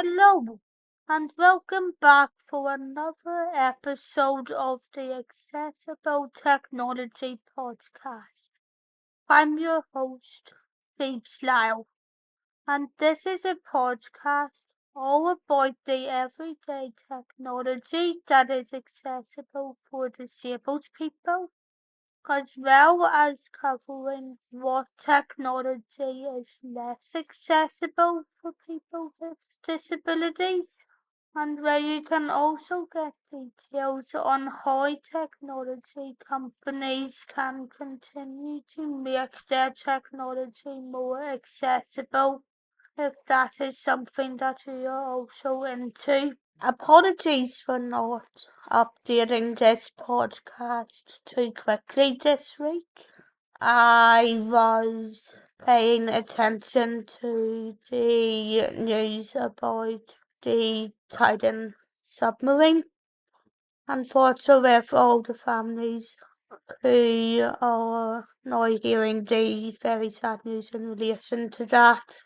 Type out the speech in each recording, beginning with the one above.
Hello, and welcome back for another episode of the Accessible Technology Podcast. I'm your host, Steve Lyle, and this is a podcast all about the everyday technology that is accessible for disabled people, as well as covering what technology is less accessible for people with disabilities, and where you can also get details on how technology companies can continue to make their technology more accessible, if that is something that you are also into. Apologies for not updating this podcast too quickly this week. I was paying attention to the news about the Titan submarine, and thought so with all the families who are now hearing the very sad news in relation to that.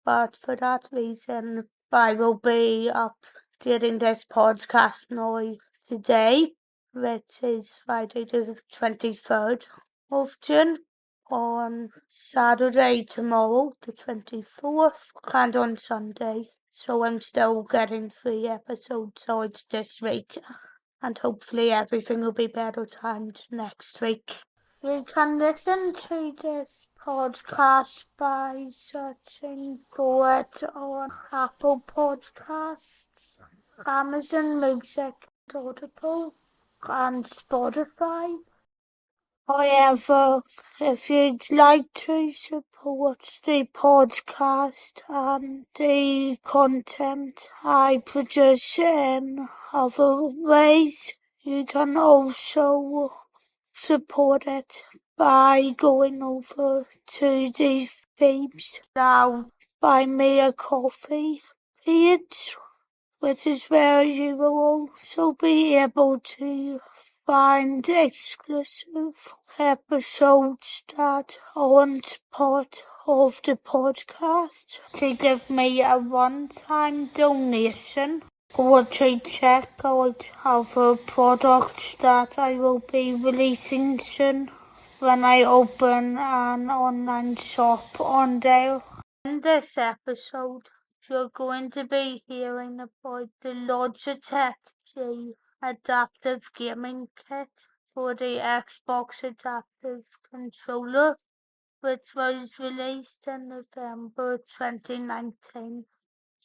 But for that reason, I will be updating this podcast now today, which is Friday the 23rd of June, on Saturday tomorrow, the 24th, and on Sunday. So I'm still getting 3 episodes out this week, and hopefully everything will be better timed next week. You can listen to this podcast by searching for it on Apple Podcasts, Amazon Music, Audible, and Spotify. However, if you'd like to support the podcast and the content I produce in other ways, you can also support it by going over to the Phoebes Now Buy Me a Coffee page, which is where you will also be able to find exclusive episodes that aren't part of the podcast, to give me a one-time donation, or to check out other products that I will be releasing soon when I open an online shop on there. In this episode, you're going to be hearing about the Logitech G Adaptive Gaming Kit for the Xbox Adaptive Controller, which was released in November 2019.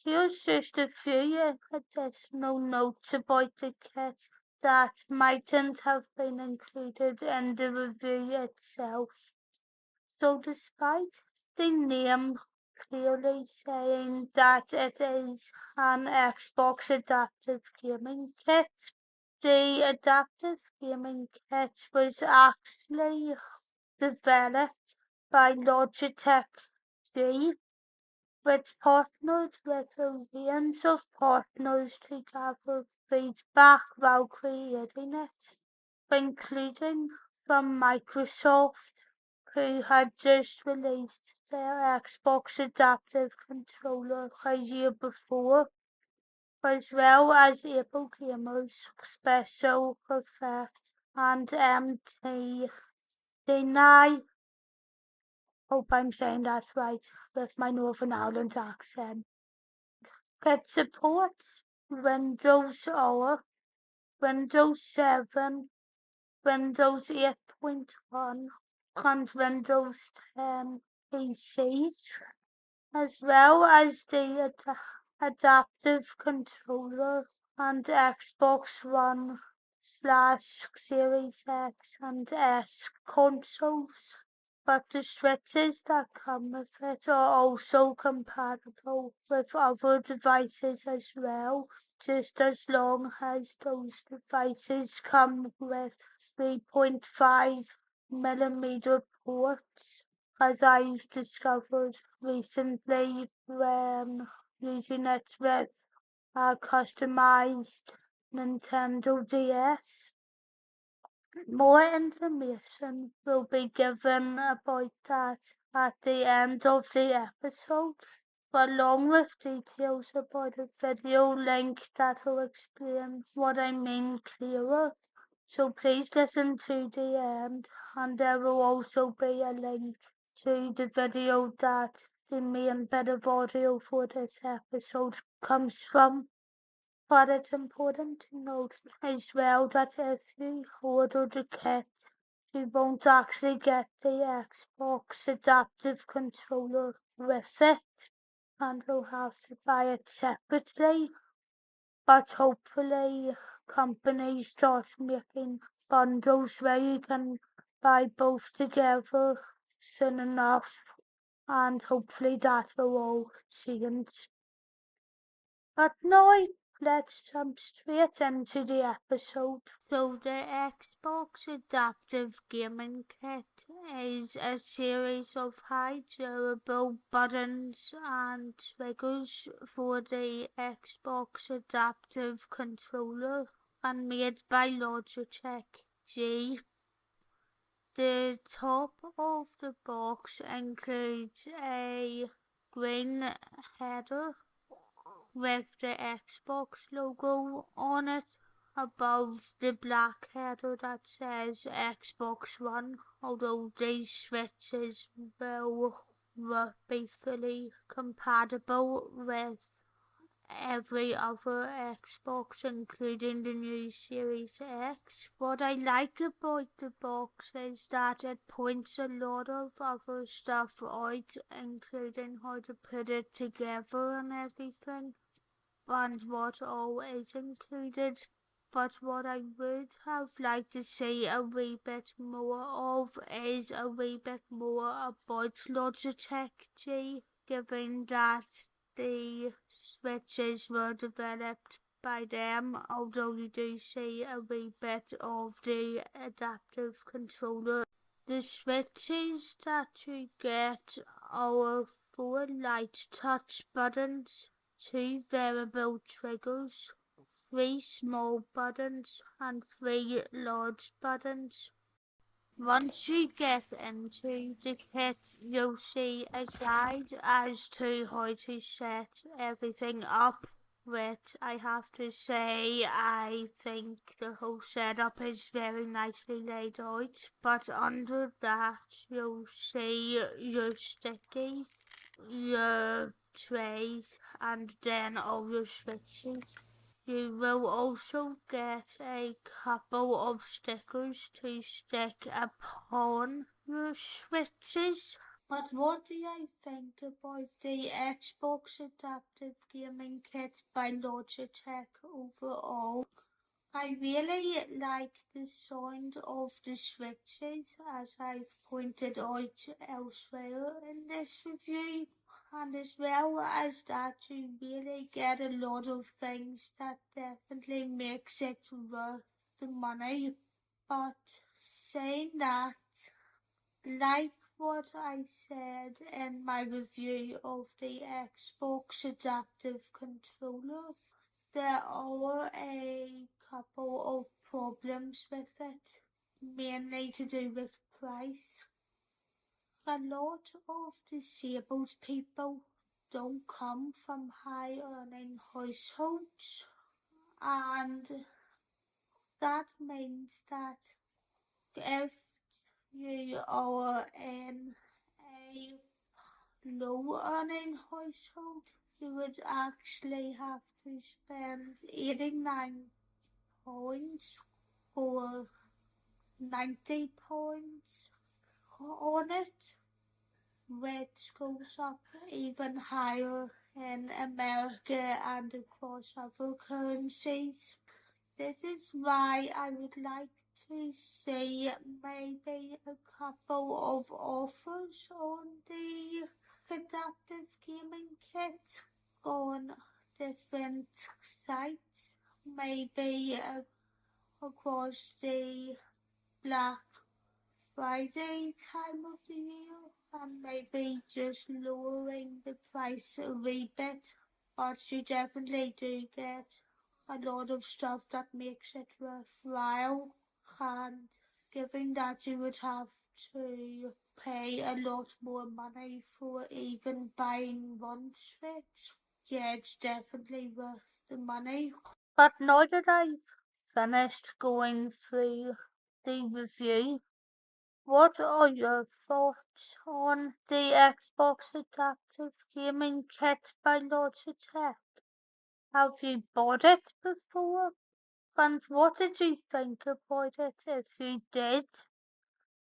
Here's just a few additional notes about the kit that mightn't have been included in the review itself. So despite the name clearly saying that it is an Xbox Adaptive Gaming Kit, the Adaptive Gaming Kit was actually developed by Logitech G, which partnered with a range of partners to gather feedback while creating it, including from Microsoft, who had just released their Xbox Adaptive Controller a year before, as well as Able Gamers, Special Effects, and MT Deny. Hope I'm saying that right with my Northern Ireland accent. It supports Windows or Windows 7, Windows 8.1, and Windows 10 PCs, as well as the adaptive controller and Xbox One slash Series X and S consoles. But the switches that come with it are also compatible with other devices as well, just as long as those devices come with 3.5mm ports, as I've discovered recently when using it with a customized Nintendo DS. More information will be given about that at the end of the episode. along with details about a video link that will explain what I mean clearer. So please listen to the end, and there will also be a link to the video that the main bit of audio for this episode comes from. But it's important to note as well that if you order the kit, you won't actually get the Xbox adaptive controller with it, and you'll have to buy it separately. But hopefully companies start making bundles where you can buy both together soon enough, and hopefully that will all change. But now let's jump straight into the episode. So the Xbox Adaptive Gaming Kit is a series of high durable buttons and triggers for the Xbox Adaptive Controller and made by Logitech G. The top of the box includes a green header with the Xbox logo on it above the black header that says Xbox One, although these switches will be fully compatible with every other Xbox, including the new Series X. What I like about the box is that it points a lot of other stuff out, including how to put it together and everything, and what all is included. But what I would have liked to see a wee bit more of is a wee bit more about Logitech G, given that the switches were developed by them, although you do see a wee bit of the adaptive controller. The switches that you get are 4 light touch buttons, 2 variable triggers, 3 small buttons, and 3 large buttons. Once you get into the kit, you'll see a guide as to how to set everything up, which I have to say I think the whole setup is very nicely laid out. But under that you'll see your stickies, your trays, and then all your switches. You will also get a couple of stickers to stick upon your switches. But what do I think about the Xbox Adaptive Gaming Kit by Logitech overall? I really like the sound of the switches, as I've pointed out elsewhere in this review, and as well as that you really get a lot of things that definitely makes it worth the money. But saying that, like what I said in my review of the Xbox Adaptive Controller, there are a couple of problems with it, mainly to do with price. A lot of disabled people don't come from high earning households, and that means that if you are in a low earning household, you would actually have to spend £89 or £90 on it, which goes up even higher in America and across other currencies. This is why I would like to see maybe a couple of offers on the adaptive gaming kit on different sites, maybe across the Black Friday time of the year, and maybe just lowering the price a wee bit, but you definitely do get a lot of stuff that makes it worthwhile, and given that you would have to pay a lot more money for even buying one switch. Yeah, it's definitely worth the money. But now that I've finished going through the review, what are your thoughts on the Xbox Adaptive Gaming Kit by Logitech? Have you bought it before? And what did you think about it if you did?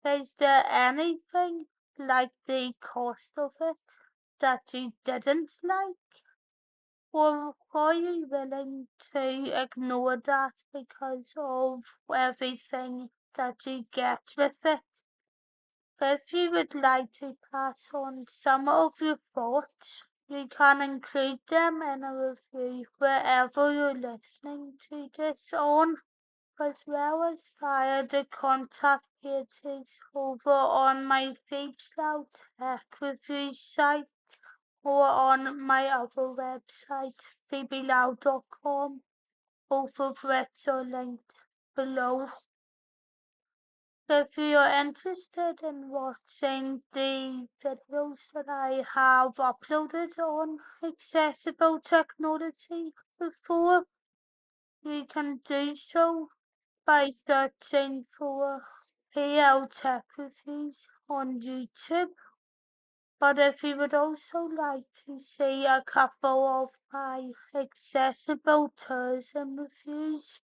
Is there anything like the cost of it that you didn't like? Or are you willing to ignore that because of everything that you get with it? If you would like to pass on some of your thoughts, you can include them in a review wherever you're listening to this on, as well as via the contact pages over on my Fabeslout Tech Review site or on my other website, phoebeloud.com, both of which are linked below. If you're interested in watching the videos that I have uploaded on accessible technology before, you can do so by searching for PL Tech Reviews on YouTube. But if you would also like to see a couple of my accessible tours and reviews,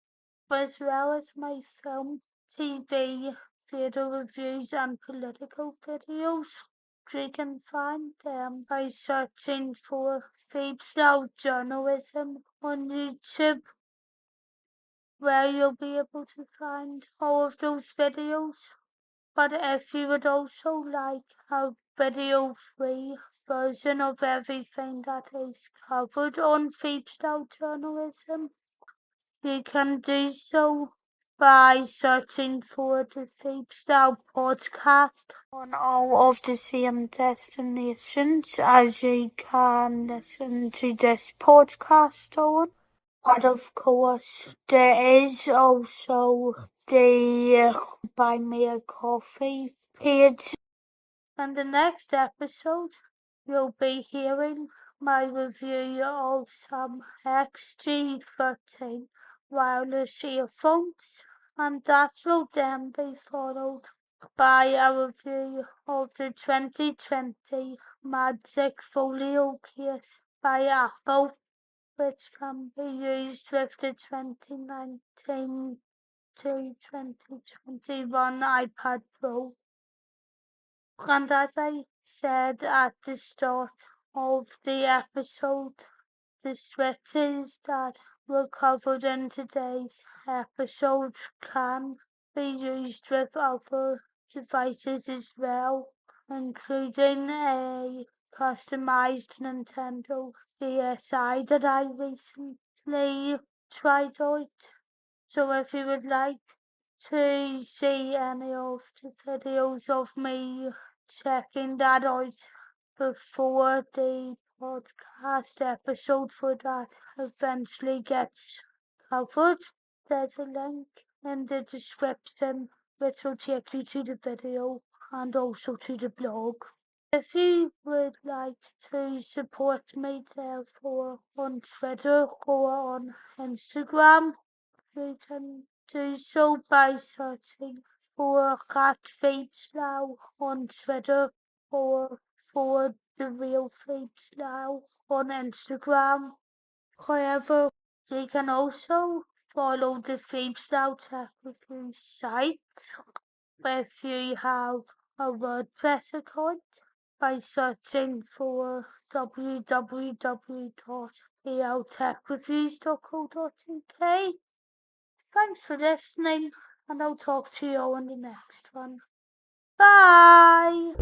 as well as my film, TV, theatre reviews and political videos, you can find them by searching for Fabeslout Journalism on YouTube, where you'll be able to find all of those videos. But if you would also like a video-free version of everything that is covered on Fabeslout Journalism, you can do so by searching for the Fabeslout podcast on all of the same destinations as you can listen to this podcast on. But of course, there is also the Buy Me a Coffee page. In the next episode, you'll be hearing my review of some XG13 wireless earphones, and that will then be followed by a review of the 2020 Magic Folio case by Apple, which can be used with the 2019 to 2021 iPad Pro. And as I said at the start of the episode, the switches that were covered in today's episode can be used with other devices as well, including a customized Nintendo DSi that I recently tried out. So if you would like to see any of the videos of me checking that out before the podcast episode for that eventually gets covered, there's a link in the description which will take you to the video and also to the blog. If you would like to support me, therefore, on Twitter or on Instagram, you can do so by searching for @Fabeslout on Twitter or for the real Fabeslout on Instagram. However, you can also follow the Fabeslout Tech Review site if you have a WordPress account by searching for www.pltechreviews.co.uk. Thanks for listening, and I'll talk to you all in the next one. Bye!